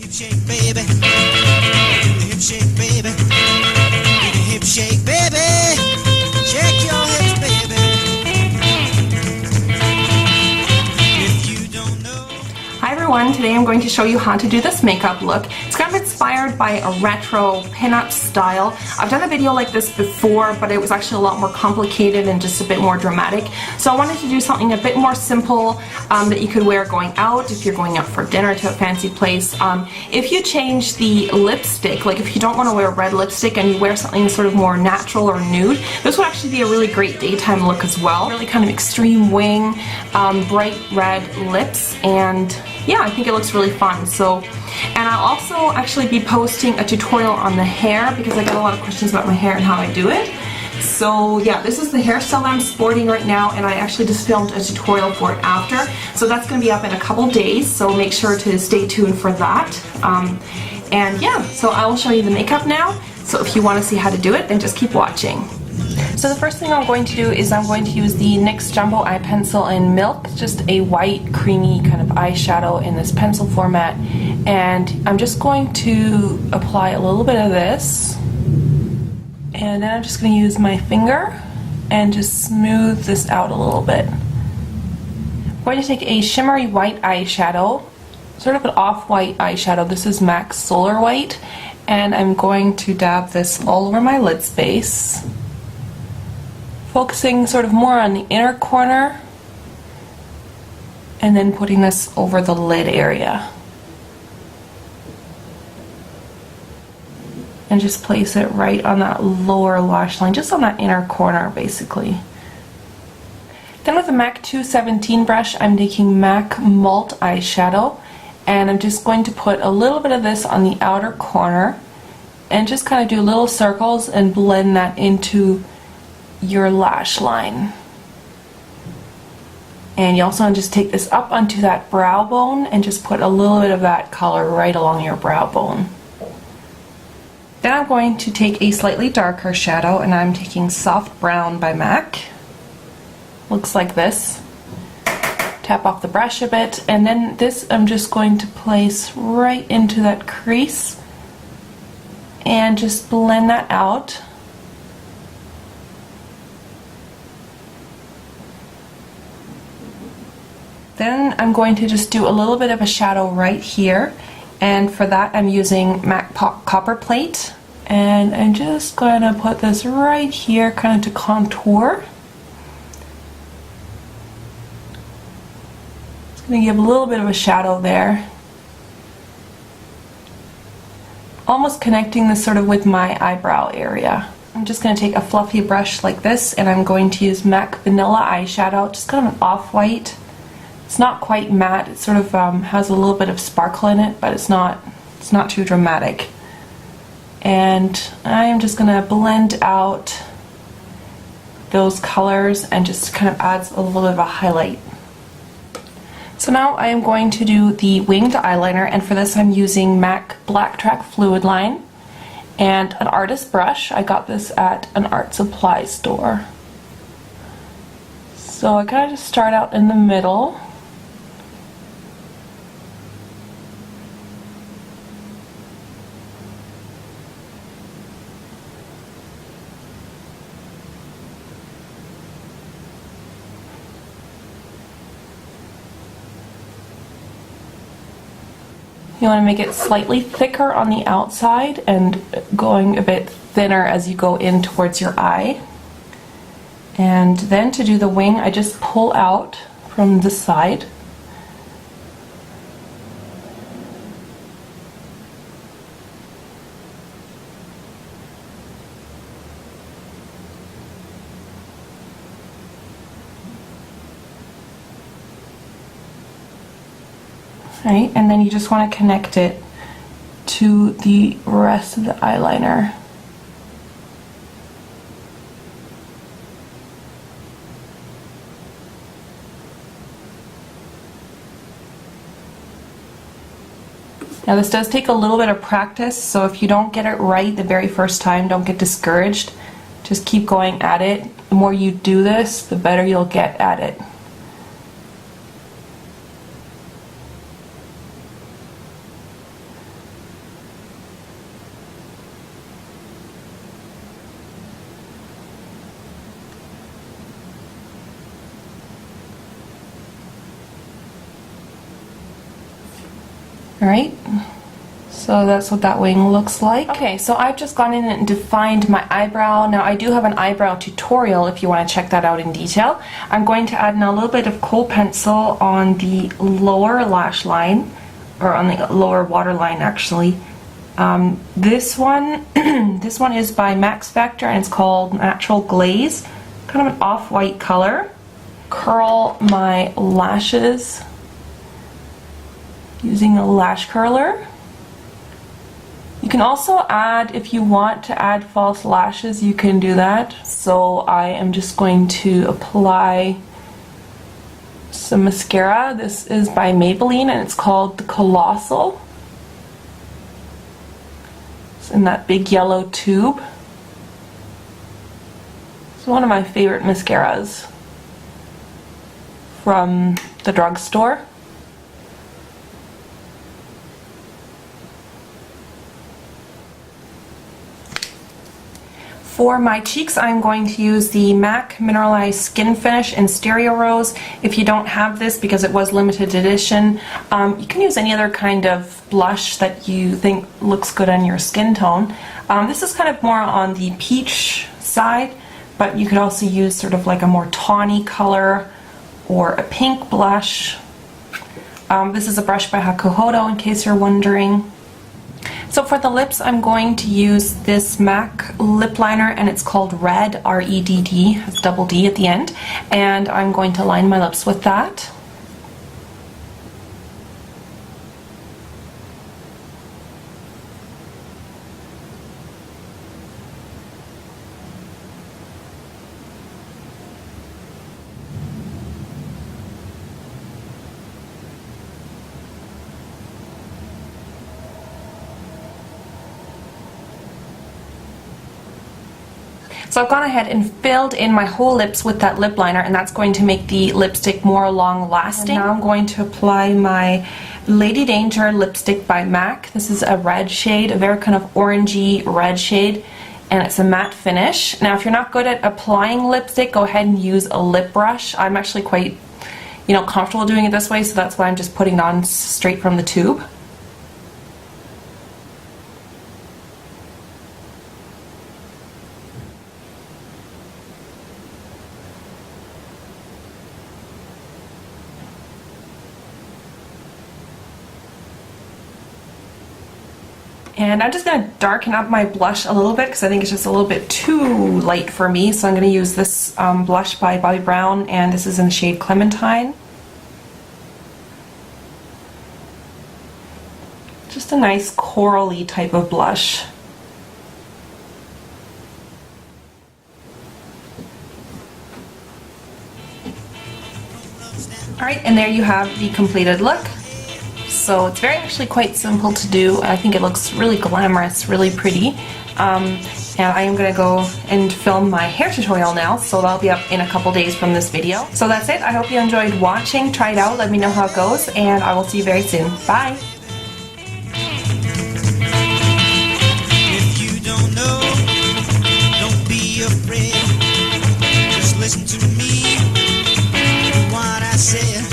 hip shake, baby. Do the hip shake, baby. Do the hip shake, baby. Shake your hips, baby. If you don't know. Hi everyone, today I'm going to show you how to do this makeup look. It's kind of inspired by a retro pinup style. I've done a video like this before, but it was actually a lot more complicated and just a bit more dramatic. So I wanted to do something a bit more simple that you could wear going out, if you're going out for dinner to a fancy place. If you change the lipstick, like if you don't want to wear red lipstick and you wear something sort of more natural or nude, this would actually be a really great daytime look as well. Really kind of extreme wing, bright red lips, and yeah, I think it looks really fun. So, and I'll also actually be posting a tutorial on the hair because I get a lot of questions about my hair and how I do it. So yeah, this is the hairstyle I'm sporting right now, and I actually just filmed a tutorial for it after. So that's going to be up in a couple days, so make sure to stay tuned for that. And yeah, so I will show you the makeup now. So if you want to see how to do it, then just keep watching. So the first thing I'm going to do is I'm going to use the NYX Jumbo Eye Pencil in Milk, just a white creamy kind of eyeshadow in this pencil format, and I'm just going to apply a little bit of this, and then I'm just going to use my finger and just smooth this out a little bit. I'm going to take a shimmery white eyeshadow, sort of an off-white eyeshadow. This is MAC Solar White, and I'm going to dab this all over my lid space, focusing sort of more on the inner corner, and then putting this over the lid area. And just place it right on that lower lash line, just on that inner corner basically. Then with the MAC 217 brush, I'm taking MAC Malt eyeshadow, and I'm just going to put a little bit of this on the outer corner and just kind of do little circles and blend that into your lash line. And you also want to just take this up onto that brow bone and just put a little bit of that color right along your brow bone. Then I'm going to take a slightly darker shadow, and I'm taking Soft Brown by MAC. Looks like this. Tap off the brush a bit, and then this I'm just going to place right into that crease and just blend that out. Then I'm going to just do a little bit of a shadow right here, and for that I'm using MAC Copper Plate, and I'm just going to put this right here kind of to contour. It's going to give a little bit of a shadow there, almost connecting this sort of with my eyebrow area. I'm just going to take a fluffy brush like this, and I'm going to use MAC Vanilla eyeshadow, just kind of an off-white. It's not quite matte, it sort of has a little bit of sparkle in it, but it's not too dramatic. And I'm just going to blend out those colors and just kind of adds a little bit of a highlight. So now I am going to do the winged eyeliner, and for this I'm using MAC Black Track Fluid Line and an artist brush. I got this at an art supply store. So I kind of just start out in the middle. You want to make it slightly thicker on the outside and going a bit thinner as you go in towards your eye. And then to do the wing, I just pull out from the side. Right, and then you just want to connect it to the rest of the eyeliner. Now this does take a little bit of practice, so if you don't get it right the very first time, don't get discouraged. Just keep going at it. The more you do this, the better you'll get at it. Alright, so that's what that wing looks like. Okay, so I've just gone in and defined my eyebrow. Now I do have an eyebrow tutorial if you want to check that out in detail. I'm going to add in a little bit of kohl pencil on the lower lash line, or on the lower waterline actually. This one this one is by Max Factor and it's called Natural Glaze, kind of an off-white color. Curl my lashes using a lash curler. You can also add, if you want to add false lashes, you can do that. So I am just going to apply some mascara. This is by Maybelline and it's called the Colossal. It's in that big yellow tube. It's one of my favorite mascaras from the drugstore. For my cheeks, I'm going to use the MAC Mineralized Skin Finish in Stereo Rose. If you don't have this, because it was limited edition, you can use any other kind of blush that you think looks good on your skin tone. This is kind of more on the peach side, but you could also use sort of like a more tawny color or a pink blush. This is a brush by Hakuhodo, in case you're wondering. So for the lips, I'm going to use this MAC lip liner and it's called Red, R-E-D-D, has double D at the end, and I'm going to line my lips with that. So I've gone ahead and filled in my whole lips with that lip liner, and that's going to make the lipstick more long lasting. And now I'm going to apply my Lady Danger lipstick by MAC. This is a red shade, a very kind of orangey red shade, and it's a matte finish. Now if you're not good at applying lipstick, go ahead and use a lip brush. I'm actually quite, comfortable doing it this way, so that's why I'm just putting it on straight from the tube. And I'm just going to darken up my blush a little bit because I think it's just a little bit too light for me. So I'm going to use this blush by Bobbi Brown, and this is in the shade Clementine. Just a nice corally type of blush. Alright, and there you have the completed look. So it's actually quite simple to do. I think it looks really glamorous, really pretty. And I am going to go and film my hair tutorial now, so that'll be up in a couple days from this video. So that's it. I hope you enjoyed watching. Try it out, let me know how it goes, and I will see you very soon. Bye! If you don't know, don't be afraid. Just listen to me, do what I said.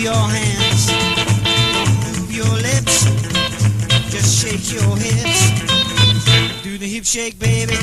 Your hands, don't move your lips, just shake your hips. Do the hip shake, baby.